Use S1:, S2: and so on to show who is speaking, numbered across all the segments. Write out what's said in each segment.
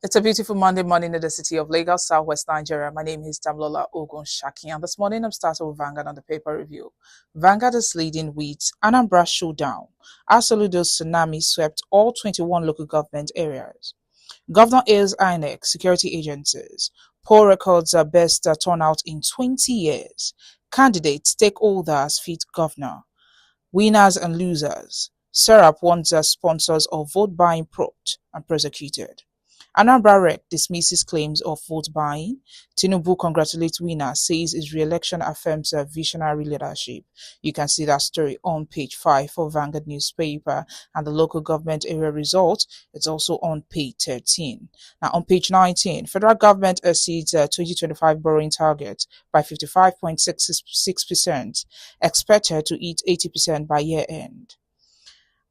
S1: It's a beautiful Monday morning in the city of Lagos, Southwest Nigeria. My name is Damlola Ogunshaki, and this morning I'm starting with Vanguard on the paper review. Vanguard is leading with ANAMBRA showdown. Soludo's Tsunami swept all 21 local government areas. Governor hails INEC, security agencies. Poll records are best turnout in 20 years. Candidates, stakeholders fit governor. Winners and losers. Serap wants sponsors of vote buying probed and prosecuted. Anambra Rec dismisses claims of vote buying. Tinubu congratulates winner, says his re-election affirms a visionary leadership. You can see that story on page 5 for Vanguard newspaper, and the local government area result. It's also on page 13. Now on page 19, federal government exceeds 2025 borrowing target by 55.66%, expected to hit 80% by year end.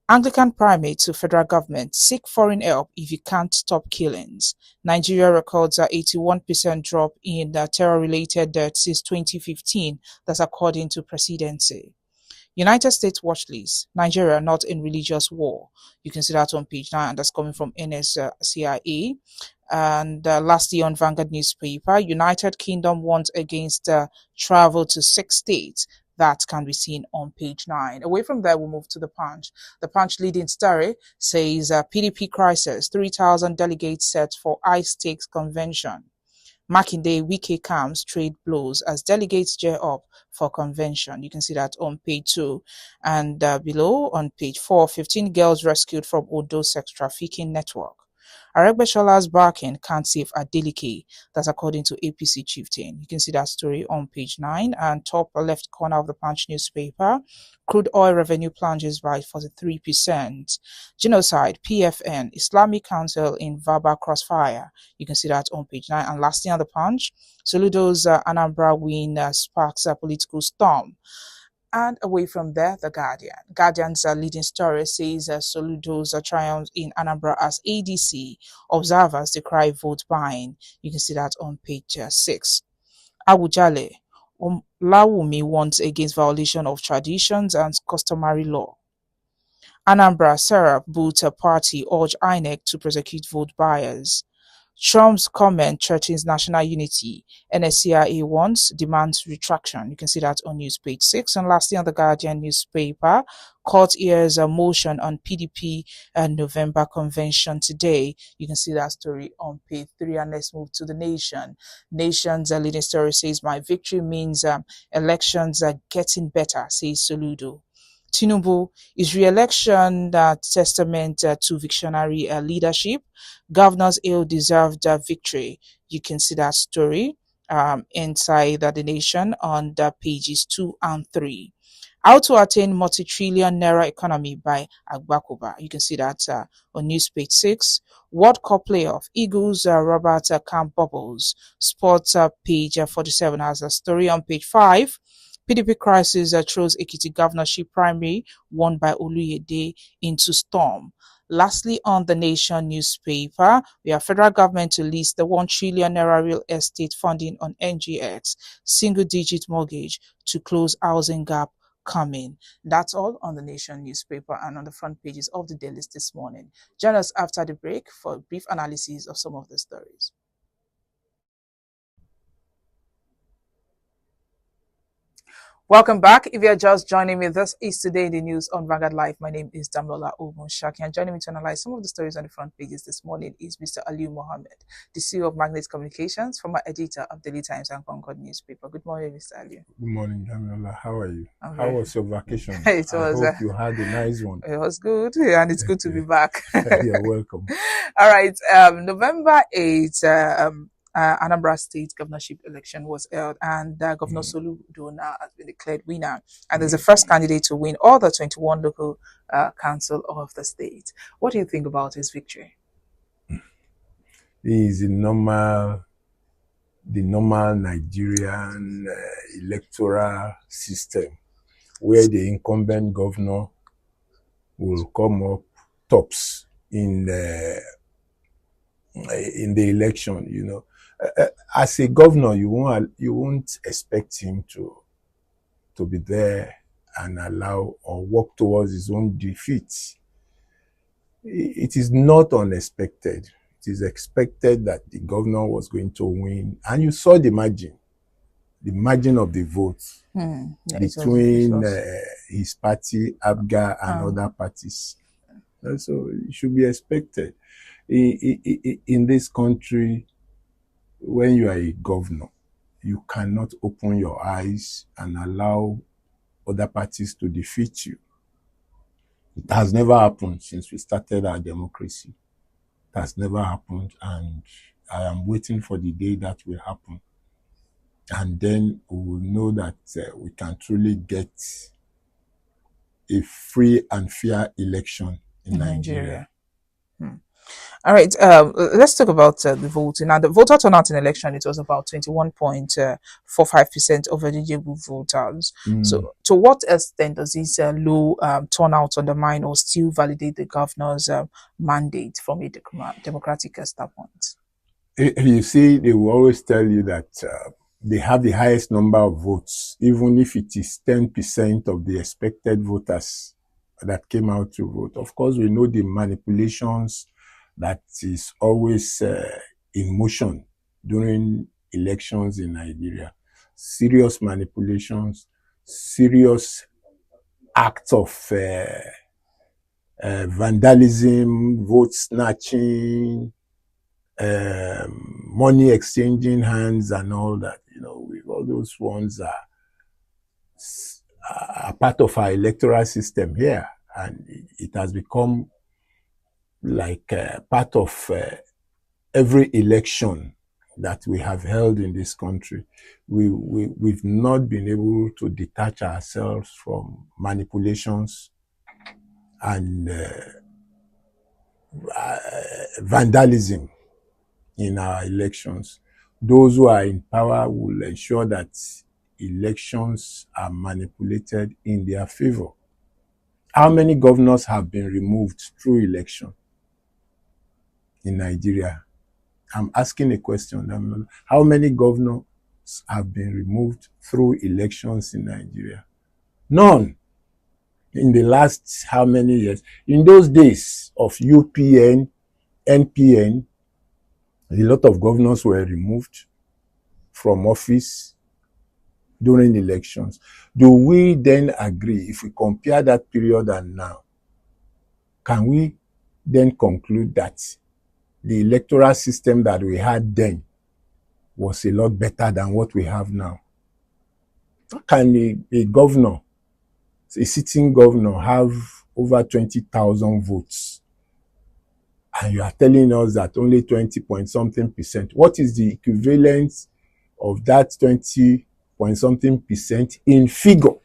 S1: Anglican primate to federal government, seek foreign help if you can't stop killings. Nigeria records an 81% drop in terror-related deaths since 2015. That's according to presidency. United States watch list, Nigeria not in religious war. You can see that on page 9, and that's coming from NSCIA. And lastly, on Vanguard newspaper, United Kingdom warns against travel to 6 states. That can be seen on page 9. Away from there, we'll move to the Punch. The Punch leading story says PDP crisis, 3,000 delegates set for high-stakes convention. Makinde, Wike calms trade blows as delegates gear up for convention. You can see that on page 2. And below, on page 4, 15 girls rescued from Odo sex trafficking network. Aregbeshola's barking can't save Adeleke. That's according to APC chieftain. You can see that story on page 9 and top left corner of the Punch newspaper. Crude oil revenue plunges by 43%. Genocide, PFN, Islamic Council in verbal crossfire. You can see that on page 9. And lastly on the Punch, Soludo's Anambra win sparks a political storm. And away from there, The Guardian. Guardian's leading story says Soludo's triumph in Anambra as ADC. Observers decry vote buying. You can see that on page 6. Awujale. Lawumi warns against violation of traditions and customary law. Anambra Serap boots a party urge INEC to prosecute vote buyers. Trump's comment threatens national unity. NSCIA wants, demands retraction. You can see that on news page 6. And lastly, on the Guardian newspaper, court hears a motion on PDP and November convention today. You can see that story on page 3. And let's move to the Nation. Nation's leading story says, my victory means elections are getting better, says Soludo. Tinubu, his re-election testament to visionary leadership. Governors ill-deserved victory. You can see that story inside the Nation on the pages 2 and 3. How to attain multi-trillion naira economy by Agbakoba. You can see that on news page 6. World Cup playoff. Eagles Robert Camp bubbles. Sports page 47 has a story on page 5. PDP crisis throws Ekiti governorship primary won by Oluyede into storm. Lastly, on the Nation newspaper, we have federal government to list the 1 trillion naira real estate funding on NGX, single-digit mortgage to close housing gap coming. That's all on the Nation newspaper and on the front pages of the dailies this morning. Join us after the break for a brief analysis of some of the stories. Welcome back. If you're just joining me, this is Today in the News on Vanguard Live. My name is Damlola Ogunshaki, and joining me to analyze some of the stories on the front pages this morning is Mr. Aliu Mohammed, the CEO of Magnet Communications, former editor of Daily Times and Concord newspaper. Good morning, Mr. Aliu.
S2: Good morning, Damlola. How are you? How was your vacation?
S1: It was.
S2: I hope you had a nice one.
S1: It was good, and it's good to be back.
S2: You're welcome.
S1: All right. November 8th, Anambra State governorship election was held, and Governor Soludo now has been declared winner, and is the first candidate to win all the 21 local council of the state. What do you think about his victory?
S2: It is the normal Nigerian electoral system where the incumbent governor will come up tops in the election, you know. As a governor, you won't expect him to be there and allow or work towards his own defeat. It is not unexpected. is expected that the governor was going to win. And you saw the margin of the votes
S1: Yeah,
S2: between his party, ABGA, and other parties. So it should be expected. In this country, when you are a governor, you cannot open your eyes and allow other parties to defeat you. It has never happened since we started our democracy. It has never happened, and I am waiting for the day that will happen. And then we will know that we can truly get a free and fair election in Nigeria.
S1: All right, let's talk about the voting. Now, the voter turnout in election, it was about 21.45% of eligible voters. So, to what extent does this low turnout undermine or still validate the governor's mandate from a democratic standpoint?
S2: You see, they will always tell you that they have the highest number of votes, even if it is 10% of the expected voters that came out to vote. Of course, we know the manipulations that is always in motion during elections in Nigeria. Serious manipulations, serious acts of vandalism, vote snatching, money exchanging hands and all that. All those ones are part of our electoral system here, and it has become like part of every election that we have held in this country. We've not been able to detach ourselves from manipulations and vandalism in our elections. Those who are in power will ensure that elections are manipulated in their favor. How many governors have been removed through election in Nigeria? I'm asking a question. How many governors have been removed through elections in Nigeria? None. In the last how many years? In those days of UPN, NPN, a lot of governors were removed from office during elections. Do we then agree, if we compare that period and now, can we then conclude that the electoral system that we had then was a lot better than what we have now? How can a governor, a sitting governor, have over 20,000 votes? And you are telling us that only 20-point-something%. What is the equivalent of that 20-point-something% in figure?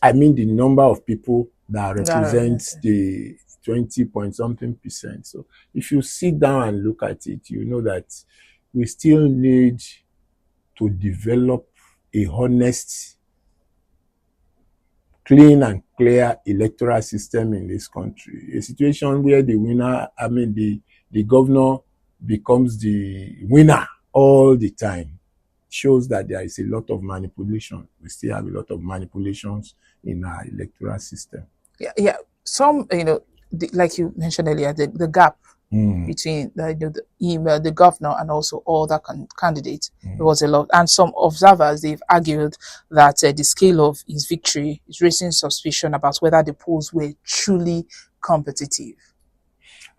S2: I mean the number of people that represents the 20-point-something%. So if you sit down and look at it, you know that we still need to develop a honest, clean and clear electoral system in this country. A situation where the winner, the governor becomes the winner all the time shows that there is a lot of manipulation. We still have a lot of manipulations in our electoral system.
S1: Yeah. Some, like you mentioned earlier, the gap between the governor and also all the candidates, there was a lot. And some observers, they've argued that the scale of his victory is raising suspicion about whether the polls were truly competitive.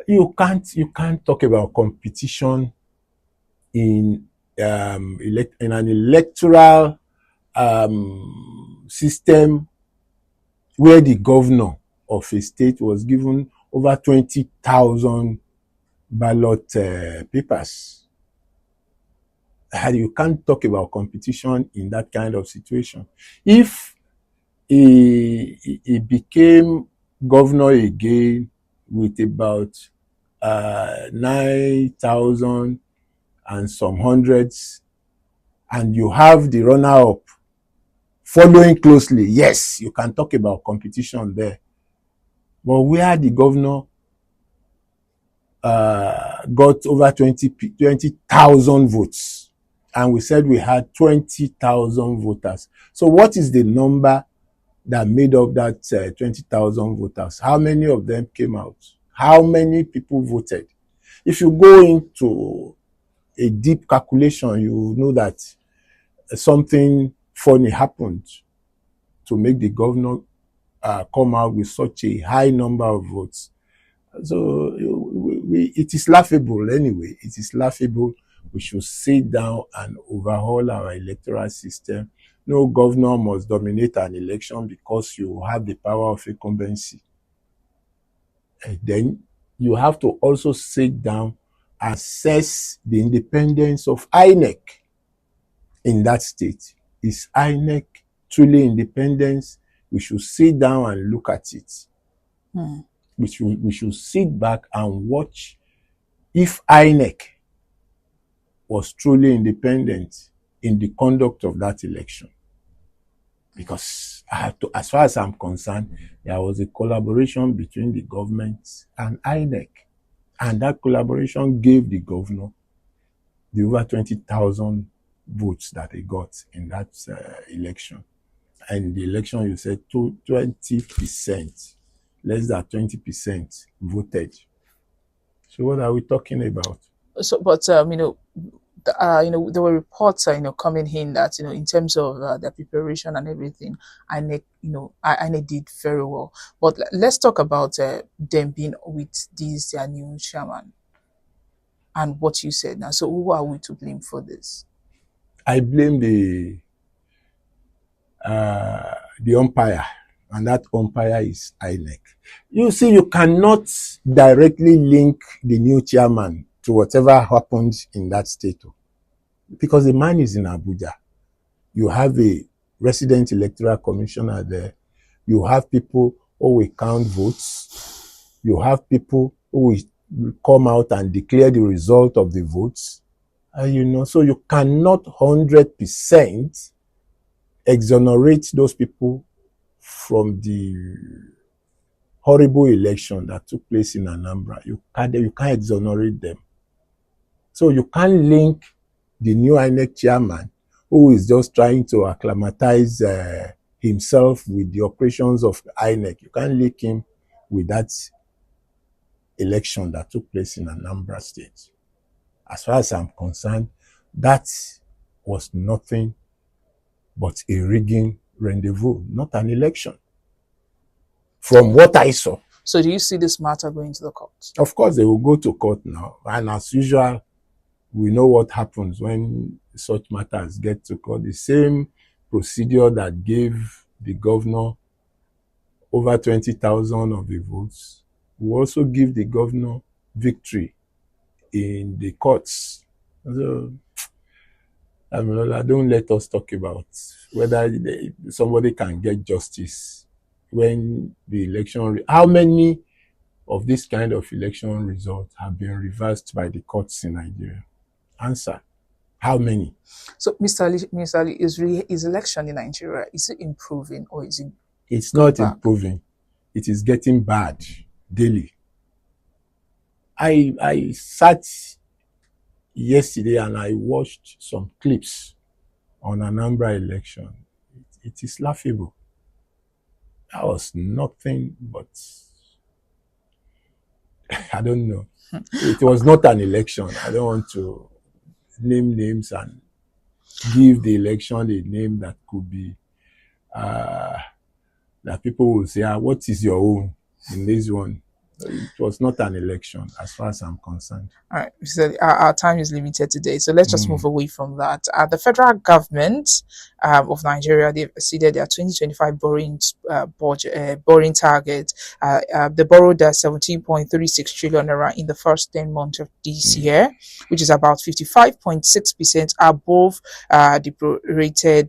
S2: You can't talk about competition in an electoral system where the governor of a state was given over 20,000 ballot papers. You can't talk about competition in that kind of situation. If he became governor again with about 9,000 and some hundreds, and you have the runner-up following closely, yes, you can talk about competition there. But where the governor got over 20,000 votes, and we said we had 20,000 voters. So what is the number that made up that 20,000 voters? How many of them came out? How many people voted? If you go into a deep calculation, you know that something funny happened to make the governor come out with such a high number of votes. So it is laughable anyway. It is laughable. We should sit down and overhaul our electoral system. No governor must dominate an election because you have the power of incumbency. And then you have to also sit down and assess the independence of INEC in that state. Is INEC truly independent? We should sit down and look at it. We should sit back and watch if INEC was truly independent in the conduct of that election. Because as far as I'm concerned, there was a collaboration between the government and INEC. And that collaboration gave the governor the over 20,000 votes that he got in that election. And the election, you said 20%, less than 20% voted. So what are we talking about?
S1: So, but there were reports, coming in that, in terms of the preparation and everything, INEC did very well. But let's talk about them being with their new chairman and what you said now. So who are we to blame for this?
S2: I blame the umpire, and that umpire is INEC. You see, you cannot directly link the new chairman to whatever happened in that state, because the man is in Abuja. You have a resident electoral commissioner there. You have people who will count votes. You have people who will come out and declare the result of the votes. So you cannot 100% exonerate those people from the horrible election that took place in Anambra. You can't exonerate them. So you can't link the new INEC chairman, who is just trying to acclimatize himself with the operations of INEC. You can't link him with that election that took place in Anambra State. As far as I'm concerned, that was nothing but a rigging rendezvous, not an election. From what I saw.
S1: So do you see this matter going to the court?
S2: Of course, they will go to court now. And as usual, we know what happens when such matters get to court. The same procedure that gave the governor over 20,000 of the votes will also give the governor victory in the courts. So, don't let us talk about whether somebody can get justice when the election. How many of this kind of election results have been reversed by the courts in Nigeria? Answer. How many?
S1: So, Mr. Ali, is election in Nigeria, is it improving or is it?
S2: It's not improving. It is getting bad daily. I sat yesterday and I watched some clips on Anambra election. It is laughable. That was nothing but, I don't know. It was not an election. I don't want to name names and give the election a name that could be, that people will say, what is your own in this one? It was not an election as far as I'm concerned.
S1: All right. So our time is limited today. So let's just move away from that. The federal government of Nigeria, they've exceeded their 2025 borrowing target. They borrowed 17.36 trillion naira in the first 10 months of this year, which is about 55.6% above the rated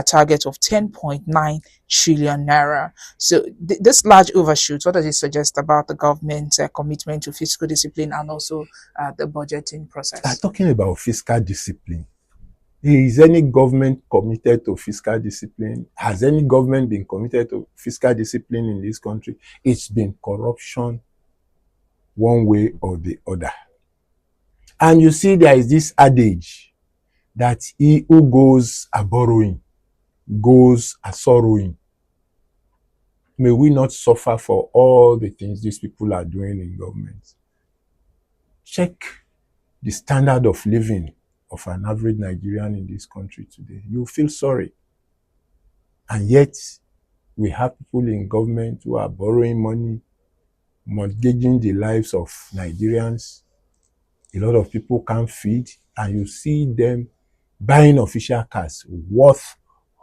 S1: target of 10.9 trillion naira. So this large overshoot, what does it suggest about the government's commitment to fiscal discipline and also the budgeting process?
S2: Talking about fiscal discipline, is any government committed to fiscal discipline? Has any government been committed to fiscal discipline in this country? It's been corruption one way or the other. And you see, there is this adage that he who goes a borrowing goes a sorrowing. May we not suffer for all the things these people are doing in government. check the standard of living of an average Nigerian in this country today. You feel sorry. And yet, we have people in government who are borrowing money, mortgaging the lives of Nigerians. A lot of people can't feed, and you see them buying official cars worth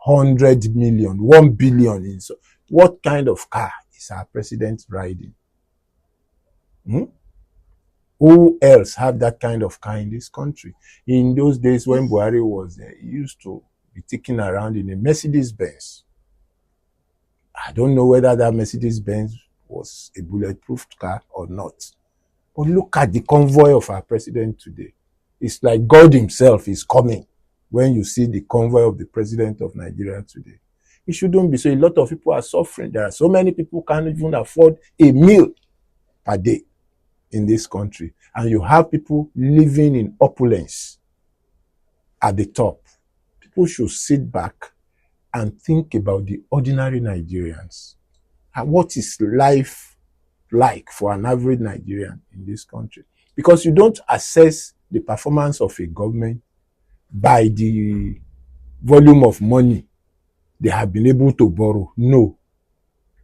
S2: 100 million, 1 billion. What kind of car is our president riding? Who else have that kind of car in this country? In those days when Buhari was there, he used to be taken around in a Mercedes Benz. I don't know whether that Mercedes Benz was a bulletproof car or not. But look at the convoy of our president today. It's like God himself is coming when you see the convoy of the president of Nigeria today. It shouldn't be so. A lot of people are suffering. There are so many people who can't even afford a meal per day in this country. And you have people living in opulence at the top. People should sit back and think about the ordinary Nigerians. And what is life like for an average Nigerian in this country? Because you don't assess the performance of a government by the volume of money they have been able to borrow. No.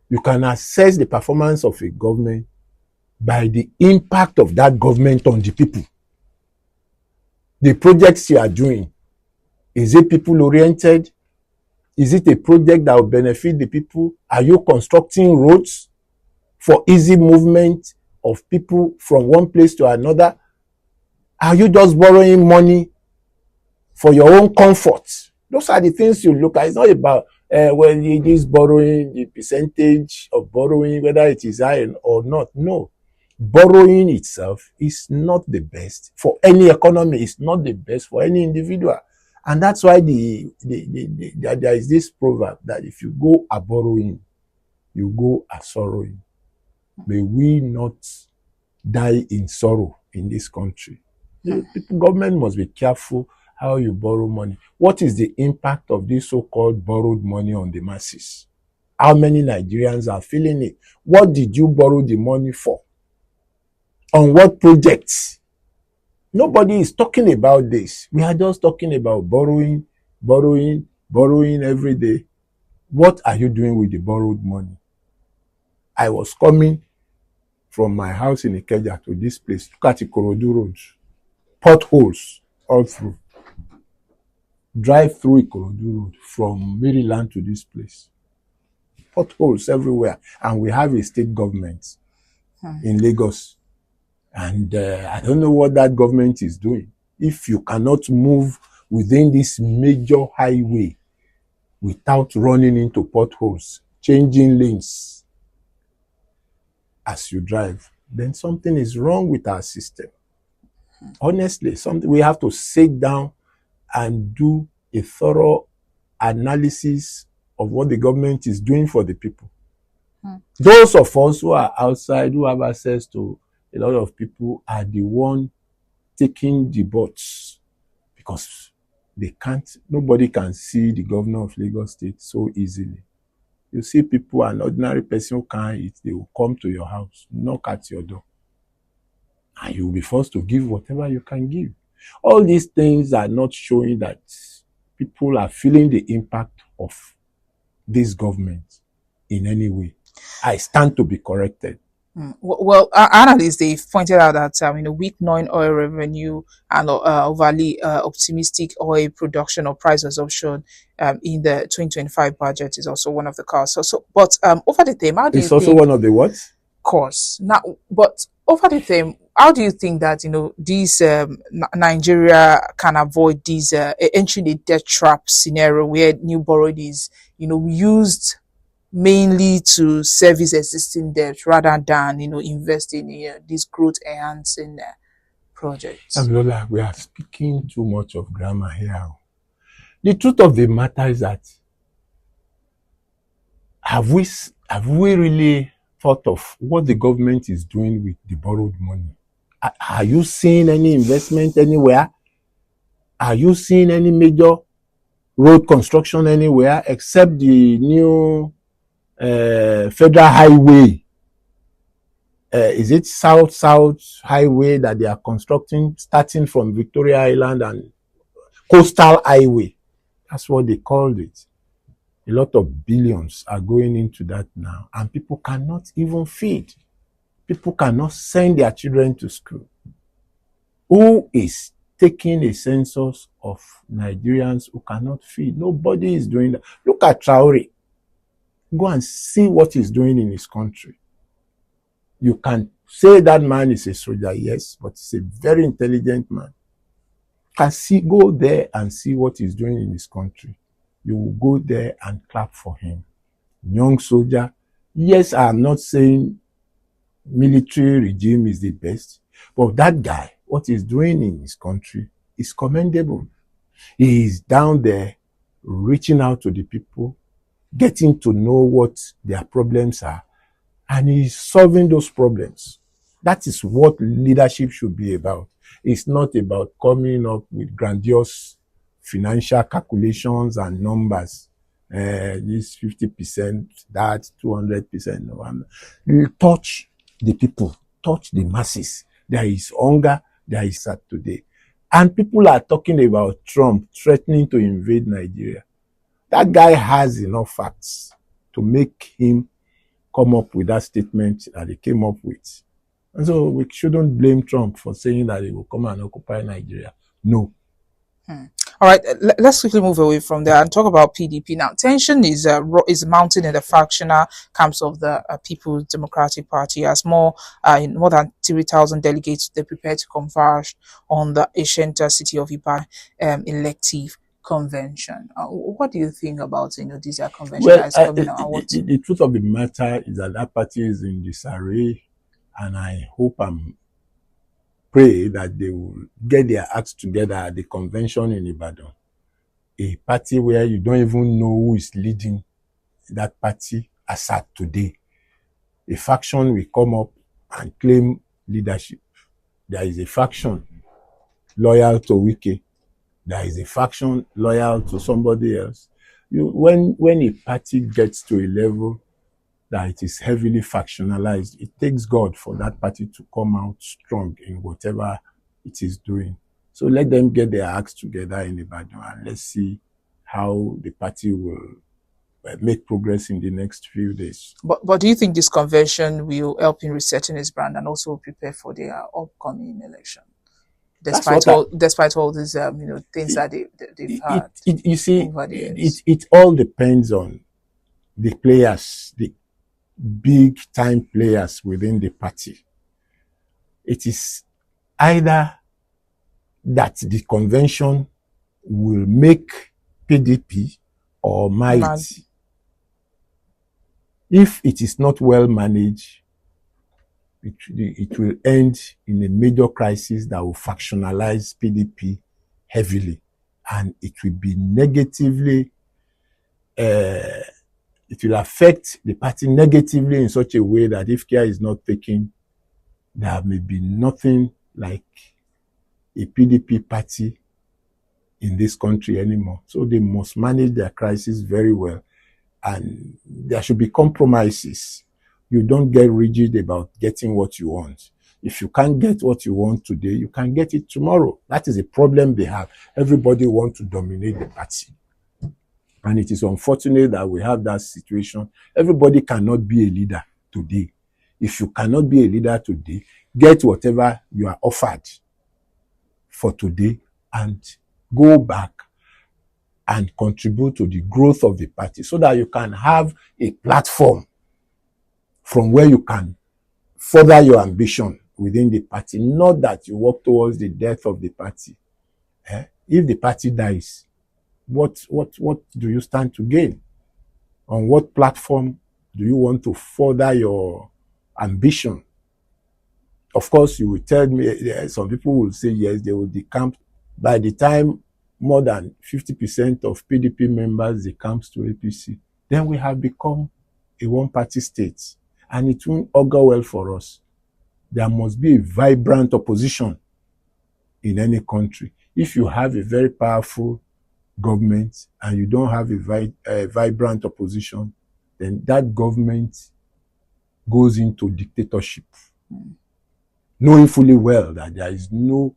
S2: You can assess the performance of a government by the impact of that government on the people. The projects you are doing, is it people-oriented? Is it a project that will benefit the people? Are you constructing roads for easy movement of people from one place to another? Are you just borrowing money for your own comfort? Those are the things you look at. It's not about when it is borrowing, the percentage of borrowing, whether it is high or not. No. Borrowing itself is not the best for any economy. It's not the best for any individual. And that's why there is this proverb that if you go a borrowing, you go a sorrowing. May we not die in sorrow in this country. The government must be careful how you borrow money. What is the impact of this so-called borrowed money on the masses? How many Nigerians are feeling it? What did you borrow the money for? On what projects? Nobody is talking about this. We are just talking about borrowing every day. What are you doing with the borrowed money? I was coming from my house in Ikeja to this place. Look at Ikorodu Road. Potholes all through. Drive through Ikorodu Road from Maryland to this place. Potholes everywhere. And we have a state government in Lagos. And I don't know what that government is doing. If you cannot move within this major highway without running into potholes, changing lanes as you drive, then something is wrong with our system. Honestly, we have to sit down and do a thorough analysis of what the government is doing for the people. Those of us who are outside, who have access to a lot of people, are the one taking the butts because nobody can see the governor of Lagos State so easily. You see people, an ordinary person who can't eat, they will come to your house, knock at your door, and you will be forced to give whatever you can give. All these things are not showing that people are feeling the impact of this government in any way. I stand to be corrected.
S1: Well, analysts, they've pointed out that weak non-oil revenue and overly optimistic oil production or price assumption in the 2025 budget is also one of the causes. But over the theme, how do you think?
S2: It's also one of the what?
S1: Cause now, but over the theme, how do you think that this Nigeria can avoid this entering a debt trap scenario where new borrowing is used mainly to service existing debt rather than investing in these growth enhancing projects?
S2: Lola, we are speaking too much of grammar here. The truth of the matter is that have we really thought of what the government is doing with the borrowed money? Are you seeing any investment anywhere? Are you seeing any major road construction anywhere except the new federal highway is it South Highway that they are constructing, starting from Victoria Island and Coastal Highway? That's what they called it. A lot of billions are going into that now, and people cannot even feed. People cannot send their children to school. Who is taking a census of Nigerians who cannot feed? Nobody is doing that. Look at Traore. Go and see what he's doing in his country. You can say that man is a soldier, yes, but he's a very intelligent man. Go there and see what he's doing in his country. You will go there and clap for him. Young soldier. Yes, I'm not saying military regime is the best, but that guy, what he's doing in his country is commendable. He is down there reaching out to the people, getting to know what their problems are, and he's solving those problems. That is what leadership should be about. It's not about coming up with grandiose financial calculations and numbers. This 50%, that 200%. No, touch the people, touch the masses. There is hunger, there is sad today. And people are talking about Trump threatening to invade Nigeria. That guy has enough facts to make him come up with that statement that he came up with. And so we shouldn't blame Trump for saying that he will come and occupy Nigeria. No.
S1: All right, let's quickly move away from there and talk about PDP now. Tension is mounting in the factional camps of the People's Democratic Party as more than 3,000 delegates they prepare to converge on the ancient city of Ibadan elective convention. What do you think about this convention that is coming out?
S2: The truth of the matter is that party is in disarray, and I hope pray that they will get their acts together at the convention in Ibadan. A party where you don't even know who is leading that party as at today. A faction will come up and claim leadership. There is a faction loyal to Wike. There is a faction loyal to somebody else. When a party gets to a level that it is heavily factionalized, it takes God for that party to come out strong in whatever it is doing. So let them get their acts together in Ibadan, and let's see how the party will make progress in the next few days.
S1: But do you think this convention will help in resetting his brand and also prepare for their upcoming election? Despite all these things that they've had.
S2: You see, it all depends on the players, the big time players within the party. It is either that the convention will make PDP or might. If it is not well managed, it will end in a major crisis that will factionalize PDP heavily, and it will be negatively it will affect the party negatively in such a way that if care is not taken, there may be nothing like a PDP party in this country anymore. So they must manage their crisis very well, and there should be compromises. You don't get rigid about getting what you want. If you can't get what you want today, you can get it tomorrow. That is a problem they have. Everybody wants to dominate the party. And it is unfortunate that we have that situation. Everybody cannot be a leader today. If you cannot be a leader today, get whatever you are offered for today and go back and contribute to the growth of the party so that you can have a platform from where you can further your ambition within the party. Not that you work towards the death of the party. If the party dies, what do you stand to gain? On what platform do you want to further your ambition? Of course, you will tell me, some people will say, yes, they will decamp. By the time more than 50% of PDP members decamps to APC, then we have become a one-party state. And it won't augur well for us. There must be a vibrant opposition in any country. If you have a very powerful government and you don't have a vibrant opposition, then that government goes into dictatorship knowing fully well that there is no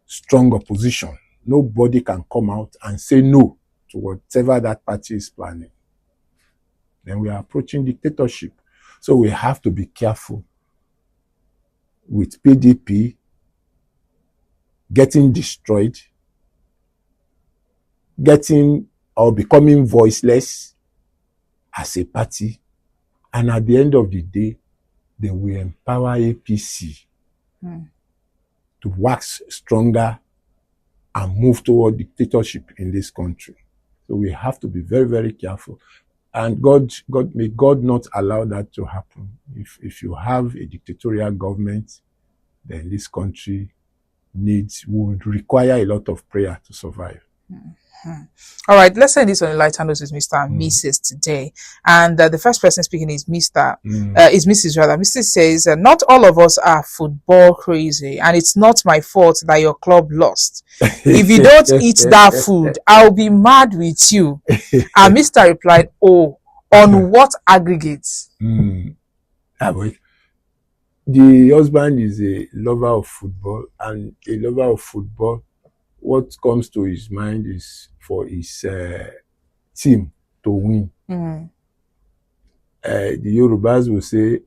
S2: strong opposition. Nobody can come out and say no to whatever that party is planning. Then we are approaching dictatorship. So we have to be careful with PDP getting destroyed, getting or becoming voiceless as a party, and at the end of the day, they will empower APC to wax stronger and move toward dictatorship in this country. So we have to be very, very careful. And may God not allow that to happen. If you have a dictatorial government, then this country would require a lot of prayer to survive.
S1: All right, let's say this on a lighter note with Mr. and Mrs. today. And the first person speaking is Mr. Is Mrs. rather. Mrs. says, not all of us are football crazy, and it's not my fault that your club lost. If you don't eat that food, I'll be mad with you. And Mr. replied, oh, on what aggregates?
S2: The husband is a lover of football, and a lover of football, what comes to his mind is for his team to win. The Yorubas will say,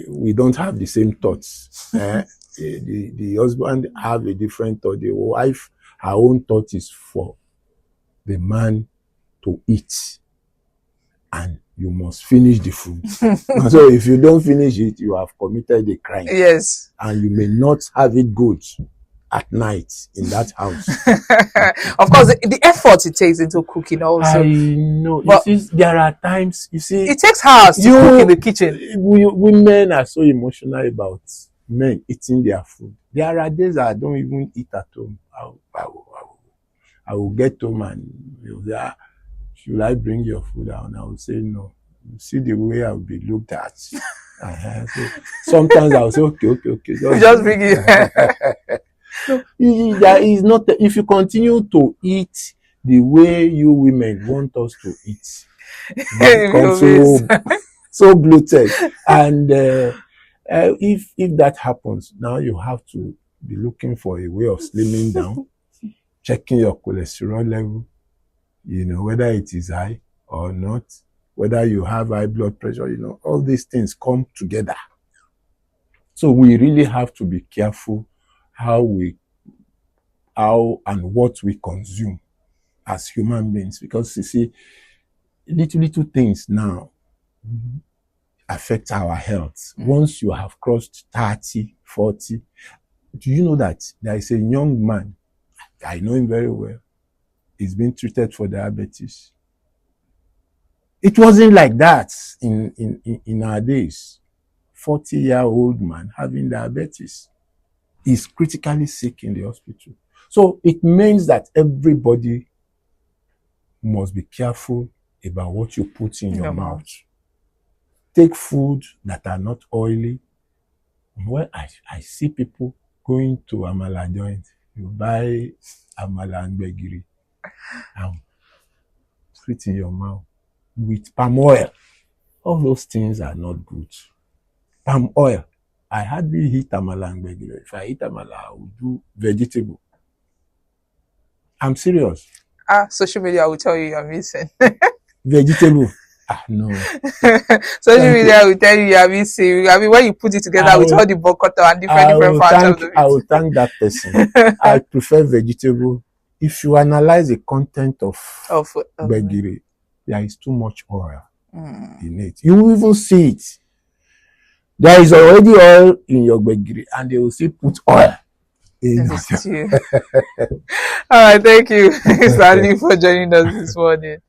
S2: we don't have the same thoughts. The husband have a different thought. The wife, her own thought is for the man to eat. And you must finish the food. So if you don't finish it, you have committed a crime.
S1: Yes.
S2: And you may not have it good at night in that house.
S1: Of course, the effort it takes into cooking also.
S2: I know.
S1: But
S2: you see, there are times, you see,
S1: it takes hours to cook in the kitchen.
S2: Women are so emotional about men eating their food. There are days I don't even eat at home. I will get home and you'll say, should I bring your food out? And I will say no. You see the way I will be looked at. So sometimes I will say, okay.
S1: Just bring it.
S2: No, there is not. If you continue to eat the way you women want us to eat, you become so bloated. And if that happens, now you have to be looking for a way of slimming down, checking your cholesterol level, whether it is high or not, whether you have high blood pressure, all these things come together. So we really have to be careful how and what we consume as human beings, because you see, little things now affect our health. Once you have crossed 30, 40, do you know that there is a young man, I know him very well, he's been treated for diabetes. It wasn't like that in our days. 40-year-old man having diabetes is critically sick in the hospital. So it means that everybody must be careful about what you put in your mouth. Take food that are not oily. When I see people going to Amala joint, you buy Amala and Begiri and put it in your mouth with palm oil. All those things are not good. Palm oil. I hardly eat Amala and Begiri. If I eat Amala, I will do vegetable. I'm serious.
S1: Social media will tell you you're missing.
S2: Vegetable. No.
S1: Social media will tell you you're missing. I mean, when you put it together with all the bokoto and different parts of the meat.
S2: I will thank that person. I prefer vegetable. If you analyze the content of Begiri, there is too much oil in it. You will even see it. There is already oil in your Begiri, and they will still put oil in
S1: stew. All right, thank you, Stanley, for joining us this morning.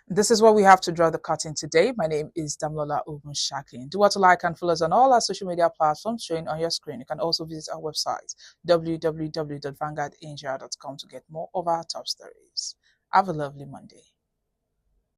S1: This is what we have to draw the curtain today. My name is Damlola Ogunshakin. Do what you like and follow us on all our social media platforms showing on your screen. You can also visit our website, www.vanguardangel.com, to get more of our top stories. Have a lovely Monday.